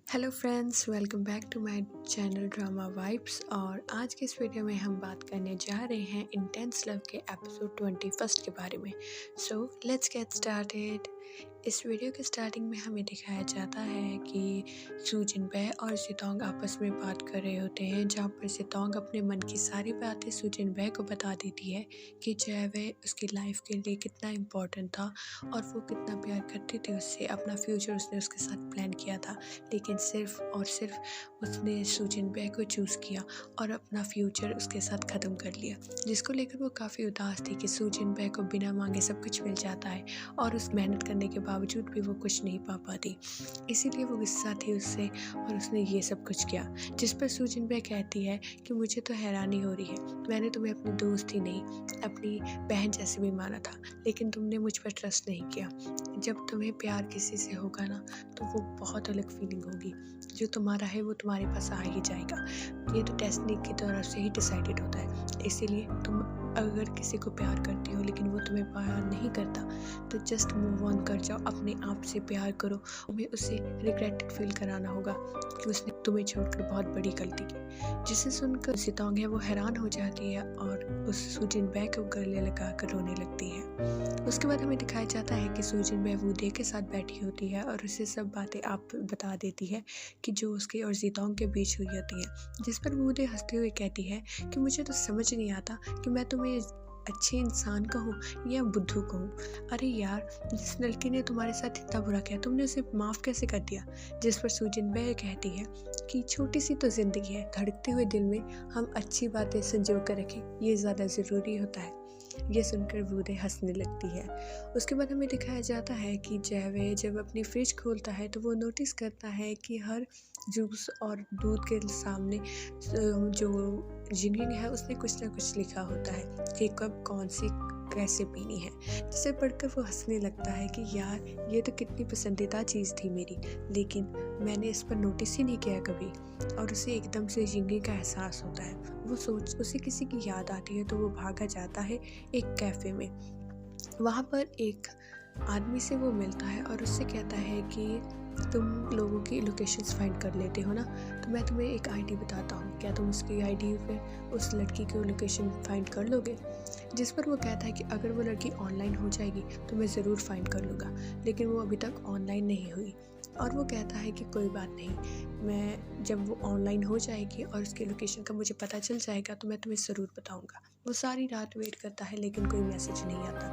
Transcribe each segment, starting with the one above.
Hello friends, welcome back to my channel drama vibes. और आज के इस वीडियो में हम बात करने जा रहे हैं इंटेंस लव के एपिसोड 21 के बारे में। So let's get started. इस वीडियो के स्टार्टिंग में हमें दिखाया जाता है कि सू जिनबे और सितोंग आपस में बात कर रहे होते हैं, जहाँ पर सितोंग अपने मन की सारी बातें सू जिनबे को बता देती है कि जयवे उसकी लाइफ के लिए कितना इम्पोर्टेंट था और वो कितना प्यार करती थी उससे। अपना फ्यूचर उसने उसके साथ प्लान किया था, लेकिन सिर्फ और सिर्फ उसने सू जिनबे को चूज़ किया और अपना फ्यूचर उसके साथ ख़त्म कर लिया, जिसको लेकर वो काफ़ी उदास थी कि सू जिनबे को बिना मांगे सब कुछ मिल जाता है और उस मेहनत करने के बावजूद भी वो कुछ नहीं पा पाती। इसीलिए वो गुस्सा थी उससे और उसने ये सब कुछ किया, जिस पर सू जिनबे कहती है कि मुझे तो हैरानी हो रही है, मैंने तुम्हें अपनी दोस्त ही नहीं अपनी बहन जैसे भी माना था, लेकिन तुमने मुझ पर ट्रस्ट नहीं किया। जब तुम्हें प्यार किसी से होगा ना, तो वो बहुत अलग फीलिंग होगी। जो तुम्हारा है वो तुम्हारे पास आ ही जाएगा। ये तो डेस्टिनी की तरफ से ही डिसाइडेड होता है। इसीलिए तुम अगर किसी को प्यार करती हो लेकिन वो तुम्हें प्यार नहीं करता, तो जस्ट मूव ऑन कर जाओ, अपने आप से प्यार करो। तुम्हें उसे रिग्रेटेड फील कराना होगा कि उसने तुम्हें छोड़कर बहुत बड़ी गलती की। जिसे सुनकर सितोंग है वो हैरान हो जाती है और उस सू जिनबे को गले लगाकर रोने लगती है। उसके बाद हमें दिखाया जाता है कि सू जिनबे वूदे के साथ बैठी होती है और उसे सब बातें आप बता देती है कि जो उसके और सितोंग के बीच हुई होती है, जिस पर वूदे हंसते हुए कहती है कि मुझे तो समझ नहीं आता कि मैं तुम्हें अच्छे इंसान कहूँ या बुद्धू कहूँ। अरे यार, जिस लड़की ने तुम्हारे साथ इतना बुरा किया तुमने उसे माफ़ कैसे कर दिया। जिस पर सू जिनबे कहती है कि छोटी सी तो ज़िंदगी है, धड़कते हुए दिल में हम अच्छी बातें संजो कर रखें, ये ज़्यादा ज़रूरी होता है। ये सुनकर वूदे हंसने लगती है। उसके बाद हमें दिखाया जाता है कि जयवे जब अपनी फ्रिज खोलता है तो वो नोटिस करता है कि हर जूस और दूध के सामने जो जिंगिंग है उसने कुछ ना कुछ लिखा होता है कि कब कौन सी कैसे पीनी है, जिसे पढ़कर वो हंसने लगता है कि यार ये तो कितनी पसंदीदा चीज़ थी मेरी, लेकिन मैंने इस पर नोटिस ही नहीं किया कभी। और उसे एकदम से जिंगिंग का एहसास होता है। उसे किसी की याद आती है तो वो भागा जाता है एक कैफ़े में। वहाँ पर एक आदमी से वो मिलता है और उससे कहता है कि तुम लोगों की लोकेशंस फाइंड कर लेते हो ना, तो मैं तुम्हें एक आईडी बताता हूँ, क्या तुम उसकी आईडी पे उस लड़की की लोकेशन फाइंड कर लोगे। जिस पर वो कहता है कि अगर वो लड़की ऑनलाइन हो जाएगी तो मैं ज़रूर फाइंड कर लूँगा, लेकिन वो अभी तक ऑनलाइन नहीं हुई। और वो कहता है कि कोई बात नहीं, मैं जब वो ऑनलाइन हो जाएगी और उसकी लोकेशन का मुझे पता चल जाएगा तो मैं तुम्हें ज़रूर बताऊँगा। वो सारी रात वेट करता है लेकिन कोई मैसेज नहीं आता।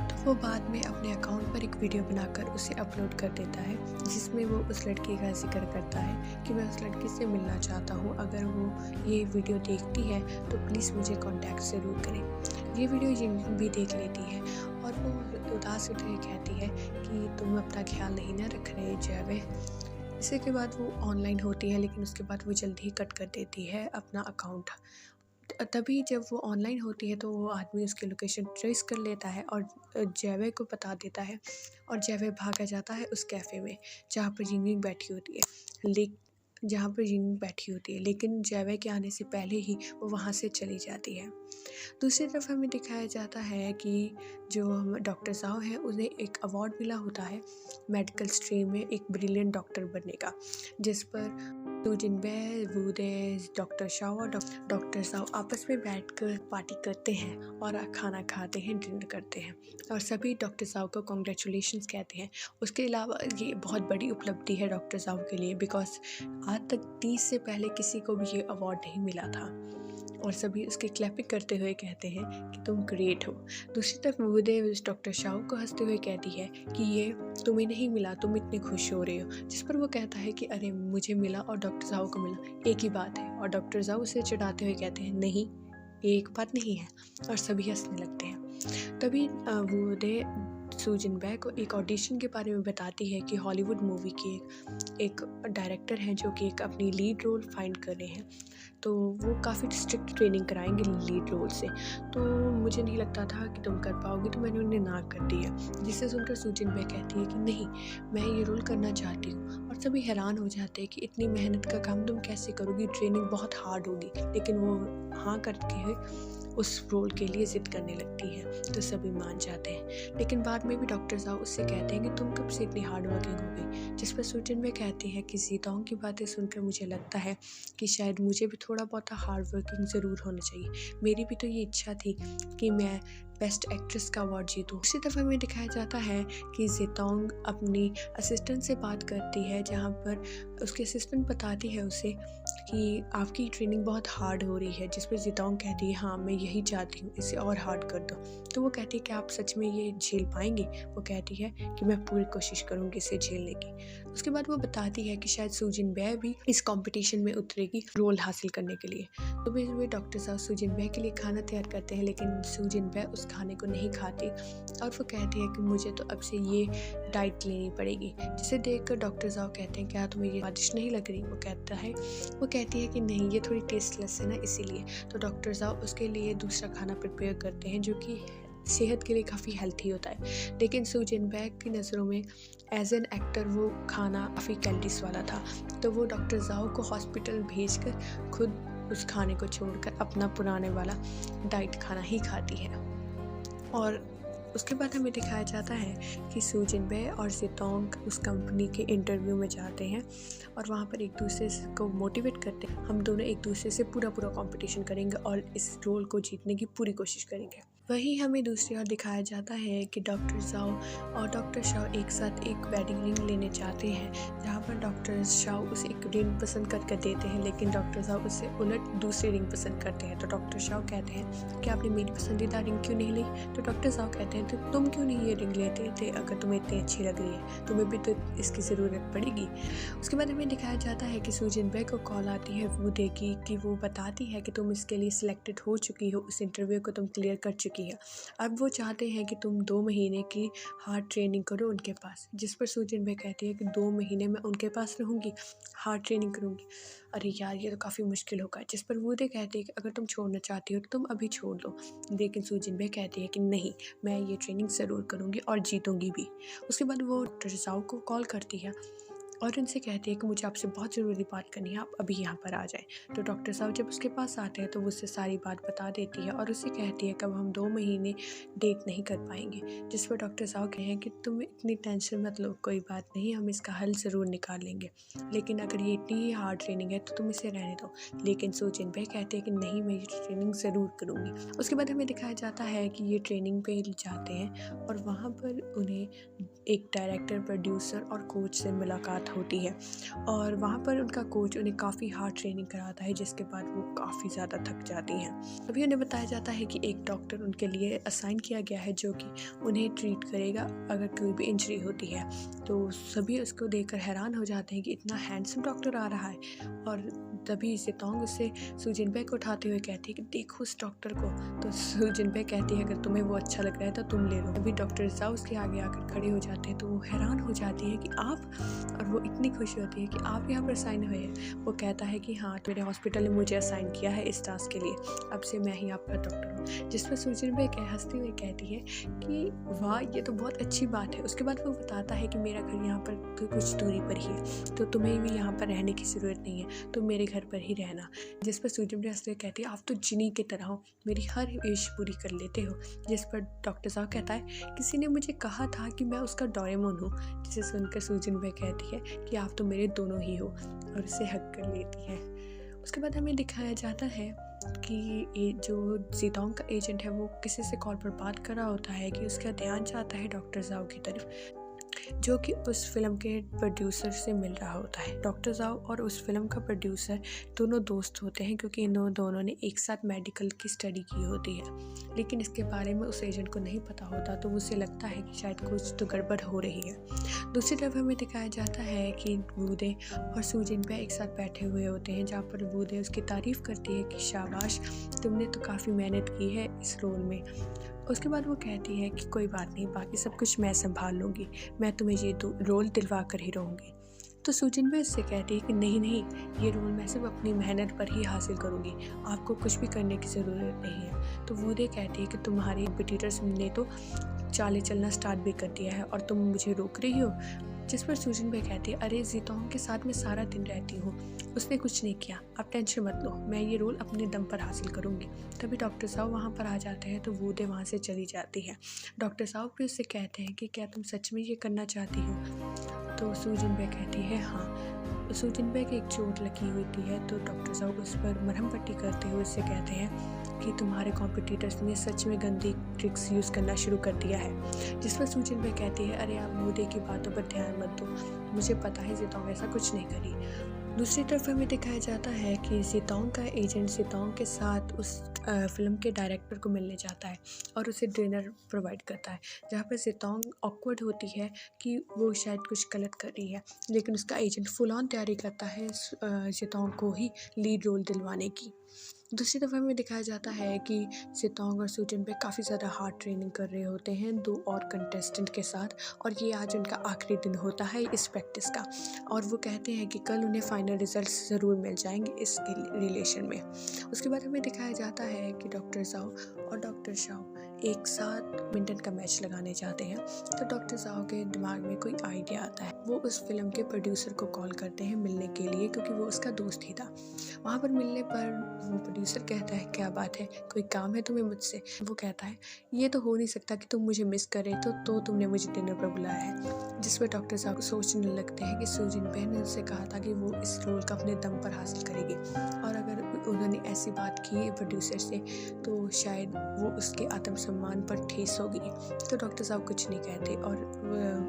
तो वो बाद में अपने अकाउंट पर एक वीडियो बनाकर उसे अपलोड कर देता है, जिसमें वो उस लड़की का जिक्र करता है कि मैं उस लड़की से मिलना चाहता हूँ। अगर वो ये वीडियो देखती है तो प्लीज़ मुझे कांटेक्ट ज़रूर करें। ये वीडियो जिंग भी देख लेती है और वो उदास होते हुए कहती है कि तुम अपना ख्याल नहीं ना रख रहे जयवे। इसी के बाद वो ऑनलाइन होती है, लेकिन उसके बाद वो जल्दी ही कट कर देती है अपना अकाउंट। तभी जब वो ऑनलाइन होती है तो वो आदमी उसकी लोकेशन ट्रेस कर लेता है और जयवे को बता देता है और जयवे भागा जाता है उस कैफ़े में जहाँ पर जिंगिंग बैठी होती है। लेकिन जयवे के आने से पहले ही वो वहाँ से चली जाती है। दूसरी तरफ हमें दिखाया जाता है कि जो हम डॉक्टर साहब हैं उन्हें एक अवार्ड मिला होता है मेडिकल स्ट्रीम में एक ब्रिलियंट डॉक्टर बनने का, जिस पर सू जिनबे, वूदे, डॉक्टर शाओ और डॉक्टर साओ आपस में बैठकर पार्टी करते हैं और खाना खाते हैं, डिनर करते हैं और सभी डॉक्टर साओ को कॉन्ग्रेचुलेशंस कहते हैं। उसके अलावा ये बहुत बड़ी उपलब्धि है डॉक्टर साओ के लिए, बिकॉज आज तक 30 से पहले किसी को भी ये अवार्ड नहीं मिला था और सभी उसकी क्लैपिंग करते हुए कहते हैं कि तुम ग्रेट हो। दूसरी तरफ वूदे डॉक्टर शाओ को हंसते हुए कहती है कि ये तुम्हें नहीं मिला, तुम इतने खुश हो रहे हो। जिस पर वो कहता है कि अरे मुझे मिला और डॉक्टर साओ को मिला, एक ही बात है। और डॉक्टर साओ उसे चिढ़ाते हुए कहते हैं नहीं, ये एक बात नहीं है, और सभी हंसने लगते हैं। तभी वूदे सू जिनबे को एक ऑडिशन के बारे में बताती है कि हॉलीवुड मूवी की एक डायरेक्टर हैं जो कि एक अपनी लीड रोल फाइंड कर रहे हैं, तो वो काफ़ी स्ट्रिक्ट ट्रेनिंग कराएंगे लीड रोल से, तो मुझे नहीं लगता था कि तुम कर पाओगी, तो मैंने उन्हें ना कर दी है। जिससे सुनकर सू जिनबे कहती है कि नहीं, मैं ये रोल करना चाहती हूँ। और सभी हैरान हो जाते हैं कि इतनी मेहनत का काम तुम कैसे करोगी, ट्रेनिंग बहुत हार्ड होगी। लेकिन वो हाँ करके उस रोल के लिए ज़िद करने लगती है, तो सभी मान जाते हैं। लेकिन बाद में भी डॉक्टर ज़ाओ उससे कहते हैं कि तुम कब से इतनी हार्ड वर्किंग हो गई, जिस पर सुजिन बे कहती है कि ज़ीतोंग की बातें सुनकर मुझे लगता है कि शायद मुझे भी थोड़ा बहुत हार्ड वर्किंग ज़रूर होना चाहिए। मेरी भी तो ये इच्छा थी कि मैं बेस्ट एक्ट्रेस का अवार्ड जीतूँ। उसी दफ़ा हमें दिखाया जाता है कि ज़ीतोंग अपनी असिस्टेंट से बात करती है, जहाँ पर उसकी असिस्टेंट बताती है उसे कि आपकी ट्रेनिंग बहुत हार्ड हो रही है, जिस पर ज़ीतोंग कहती है हाँ मैं यही चाहती हूँ, इसे और हार्ड कर दो। तो वो कहती है कि आप सच में ये झेल पाएंगी? वो कहती है कि मैं पूरी कोशिश करूँगी इसे झेलने की। उसके बाद वो बताती है कि शायद सुजिन बे भी इस कंपटीशन में उतरेगी रोल हासिल करने के लिए। तो वे डॉक्टर साहब सुजिन बे के लिए खाना तैयार करते हैं, लेकिन सुजिन बे उस खाने को नहीं खाती और वो कहती है कि मुझे तो अब से ये डाइट लेनी पड़ेगी, जिसे देखकर डॉक्टर साहब कहते हैं क्या तुम्हें ये स्वादिष्ट नहीं लग रही? वो कहती है कि नहीं, ये थोड़ी टेस्टलेस है ना, इसीलिए। तो डॉक्टर साहब उसके लिए दूसरा खाना प्रिपेयर करते हैं जो कि सेहत के लिए काफ़ी हेल्थी होता है। लेकिन सुजिन बे की नज़रों में एज एन एक्टर वो खाना काफ़ी कैलोरीज वाला था, तो वो डॉक्टर ज़ाओ को हॉस्पिटल भेजकर खुद उस खाने को छोड़कर अपना पुराने वाला डाइट खाना ही खाती है। और उसके बाद हमें दिखाया जाता है कि सुजिन बे और ज़ीतोंग उस कंपनी के इंटरव्यू में जाते हैं और वहाँ पर एक दूसरे को मोटिवेट करते हैं, हम दोनों एक दूसरे से पूरा कंपटीशन करेंगे और इस रोल को जीतने की पूरी कोशिश करेंगे। वहीं हमें दूसरी ओर दिखाया जाता है कि डॉक्टर ज़ाओ और डॉक्टर शाओ एक साथ एक वेडिंग रिंग लेने चाहते हैं, जहाँ पर डॉक्टर शाओ उसे एक रिंग पसंद करके देते हैं, लेकिन डॉक्टर ज़ाओ उससे उलट दूसरी रिंग पसंद करते हैं। तो डॉक्टर शाओ कहते हैं कि आपने मेरी पसंदीदा रिंग क्यों नहीं ली? तो डॉक्टर ज़ाओ कहते हैं तो तुम क्यों नहीं ये रिंग लेते थे? अगर तुम्हें इतनी अच्छी लग रही है, तुम्हें भी तो इसकी ज़रूरत पड़ेगी। उसके बाद हमें दिखाया जाता है कि सुजिन बे को कॉल आती है वूदे की, कि वो बताती है कि तुम इसके लिए सिलेक्टेड हो चुकी हो, उस इंटरव्यू को तुम क्लियर कर चुकी है। अब वो चाहते हैं कि तुम 2 महीने की हार्ड ट्रेनिंग करो उनके पास, जिस पर सुजिन बे कहती है कि 2 महीने में उनके पास रहूँगी, हार्ड ट्रेनिंग करूँगी। अरे यार, ये तो काफ़ी मुश्किल होगा। जिस पर वूदे कहती है कि अगर तुम छोड़ना चाहती हो तो तुम अभी छोड़ लो। लेकिन सुजिन बे कहती है कि नहीं, मैं ये ट्रेनिंग ज़रूर करूँगी और जीतूँगी भी। उसके बाद वो डॉक्टर ज़ाओ को कॉल करती है और उनसे कहती है कि मुझे आपसे बहुत ज़रूरी बात करनी है, आप अभी यहाँ पर आ जाएं। तो डॉक्टर साहब जब उसके पास आते हैं तो वो उससे सारी बात बता देती है और उससे कहती है कि अब हम 2 महीने डेट नहीं कर पाएंगे। जिस पर डॉक्टर साहब कहे हैं कि तुम इतनी टेंशन मत लो, कोई बात नहीं, हम इसका हल ज़रूर निकाल लेंगे, लेकिन अगर ये इतनी ही हार्ड ट्रेनिंग है तो तुम इसे रहने दो। लेकिन सुजिन बे कहते हैं कि नहीं, मैं ये ट्रेनिंग ज़रूर करूँगी। उसके बाद हमें दिखाया जाता है कि ये ट्रेनिंग पे जाते हैं और वहाँ पर उन्हें एक डायरेक्टर, प्रोड्यूसर और कोच से मुलाकात होती है और वहाँ पर उनका कोच उन्हें काफ़ी हार्ड ट्रेनिंग कराता है, जिसके बाद वो काफ़ी ज़्यादा थक जाती हैं। अभी उन्हें बताया जाता है कि एक डॉक्टर उनके लिए असाइन किया गया है जो कि उन्हें ट्रीट करेगा अगर कोई भी इंजरी होती है। तो सभी उसको देखकर हैरान हो जाते हैं कि इतना हैंडसम डॉक्टर आ रहा है और तभी ज़ीतोंग उससे सुजिन बे को उठाते हुए कहती है कि देखो उस डॉक्टर को। तो सुजिन बे कहती है अगर तुम्हें वो अच्छा लग रहा है तो तुम ले लो। अभी डॉक्टर ज़ाओ उसके आगे आकर खड़े हो जाते हैं तो वो हैरान हो जाती है कि आप, और वो इतनी खुश होती है कि आप यहाँ पर असाइन हुए हैं। वो कहता है कि हाँ, मेरे हॉस्पिटल ने मुझे असाइन किया है इस टास्क के लिए, अब से मैं ही आपका डॉक्टर हूँ। जिस पर सुजिन बे हंसती हुई कहती है कि वाह, ये तो बहुत अच्छी बात है। उसके बाद वो बताता है कि मेरा घर यहाँ पर कुछ दूरी पर ही है, तो तुम्हें भी यहाँ पर रहने की ज़रूरत नहीं है, तुम मेरे घर पर ही रहना। जिस पर सुजिन बे हंसते हुए कहती है आप तो जिनी की तरह हो, मेरी हर विश पूरी कर लेते हो। जिस पर डॉक्टर साहब कहता है किसी ने मुझे कहा था कि मैं उसका डोरेमोन हूँ। जिसे सुनकर सुजिन बे कहती है कि आप तो मेरे दोनों ही हो और उसे हक कर लेती है। उसके बाद हमें दिखाया जाता है कि ये जो ज़ीतोंग का एजेंट है वो किसी से कॉल पर बात कर रहा होता है कि उसका ध्यान जाता है डॉक्टर ज़ाओ की तरफ, जो कि उस फिल्म के प्रोड्यूसर से मिल रहा होता है। डॉक्टर ज़ाओ और उस फिल्म का प्रोड्यूसर दोनों दोस्त होते हैं क्योंकि इन दोनों ने एक साथ मेडिकल की स्टडी की होती है, लेकिन इसके बारे में उस एजेंट को नहीं पता होता, तो उसे लगता है कि शायद कुछ तो गड़बड़ हो रही है। दूसरी तरफ हमें दिखाया जाता है कि वूदे और सुजिन बे एक साथ बैठे हुए होते हैं, जहाँ पर वूदे उसकी तारीफ़ करती है कि शाबाश, तुमने तो काफ़ी मेहनत की है इस रोल में। उसके बाद वो कहती है कि कोई बात नहीं, बाकी सब कुछ मैं संभाल लूँगी, मैं तुम्हें ये रोल दिलवा कर ही रहूँगी। तो सुजिन भी उससे कहती है कि नहीं, ये रोल मैं सिर्फ अपनी मेहनत पर ही हासिल करूँगी, आपको कुछ भी करने की ज़रूरत नहीं है। तो वूदे कहती है कि तुम्हारे कॉम्पिटिटर्स ने तो चाले चलना स्टार्ट भी कर दिया है और तुम मुझे रोक रही हो। जिस पर सूजन बे कहती है, अरे ज़ितोंग के साथ मैं सारा दिन रहती हूँ, उसने कुछ नहीं किया, आप टेंशन मत लो, मैं ये रोल अपने दम पर हासिल करूँगी। तभी डॉक्टर साहब वहाँ पर आ जाते हैं तो वूदे वहाँ से चली जाती है। डॉक्टर साहब भी उससे कहते हैं कि क्या तुम सच में ये करना चाहती हो? तो सूजन बे कहती है हाँ। सूजन बे की एक चोट लगी होती है तो डॉक्टर साहब उस पर मरहम पट्टी करते हुए उससे कहते हैं कि तुम्हारे कॉम्पिटिटर्स ने सच में गंदी ट्रिक्स यूज़ करना शुरू कर दिया है। जिस पर सूजन बे कहती है, अरे आप वूदे की बातों पर ध्यान मत दो, मुझे पता है ज़ितोंग ऐसा कुछ नहीं करी। दूसरी तरफ हमें दिखाया जाता है कि ज़ितोंग का एजेंट ज़ितोंग के साथ उस फ़िल्म के डायरेक्टर को मिलने जाता है और उसे डिनर प्रोवाइड करता है, जहाँ पर ज़ितोंग ऑकवर्ड होती है कि वो शायद कुछ गलत कर रही है, लेकिन उसका एजेंट फुल ऑन तैयारी करता है ज़ितोंग को ही लीड रोल दिलवाने की। दूसरी तरफ हमें दिखाया जाता है कि ज़ितोंग और सूजन बे काफ़ी ज़्यादा हार्ड ट्रेनिंग कर रहे होते हैं 2 और कंटेस्टेंट के साथ, और ये आज उनका आखिरी दिन होता है इस प्रैक्टिस का, और वो कहते हैं कि कल उन्हें फाइनल रिजल्ट्स ज़रूर मिल जाएंगे इस रिलेशन में। उसके बाद हमें दिखाया जाता है कि डॉक्टर ज़ाओ और डॉक्टर शाओ एक साथ बैडमिंटन का मैच लगाने जाते हैं। तो डॉक्टर ज़ाओ के दिमाग में कोई आइडिया आता है, वो उस फिल्म के प्रोड्यूसर को कॉल करते हैं मिलने के लिए, क्योंकि वो उसका दोस्त ही था। वहाँ पर मिलने पर वो प्रोड्यूसर कहता है, क्या बात है, कोई काम है तुम्हें मुझसे? वो कहता है, ये तो हो नहीं सकता कि तुम मुझे मिस करे तो तुमने मुझे डिनर पर बुलाया है। जिस पर डॉक्टर साहब सोचने लगते हैं कि सूजन बे ने उससे कहा था कि वो इस रोल का अपने दम पर हासिल करेगी, और अगर उन्होंने ऐसी बात की प्रोड्यूसर से तो शायद वो उसके आत्मसम्मान पर ठेस होगी। तो डॉक्टर साहब कुछ नहीं कहते और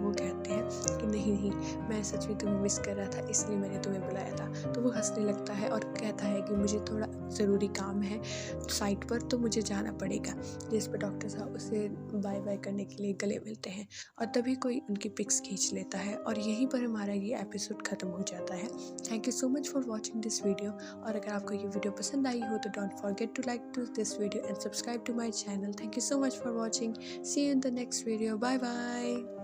वो कहते हैं कि नहीं, मैं सच में तुम्हें मिस कर रहा था, इसलिए मैंने तुम्हें बुलाया था। तो वो हंसने लगता है और कहता है कि मुझे थोड़ा ज़रूरी काम है साइट पर, तो मुझे जाना पड़ेगा। जिस पर डॉक्टर साहब उसे बाय बाय करने के लिए गले मिलते हैं, और तभी कोई उनकी पिक्स खींच लेता है, और यहीं पर हमारा ये एपिसोड ख़त्म हो जाता है। Thank you so much for watching this video, और अगर आपको ये वीडियो पसंद आई हो तो don't forget to like this video and subscribe to my channel. Thank you so much for watching. See you in the next video. Bye bye.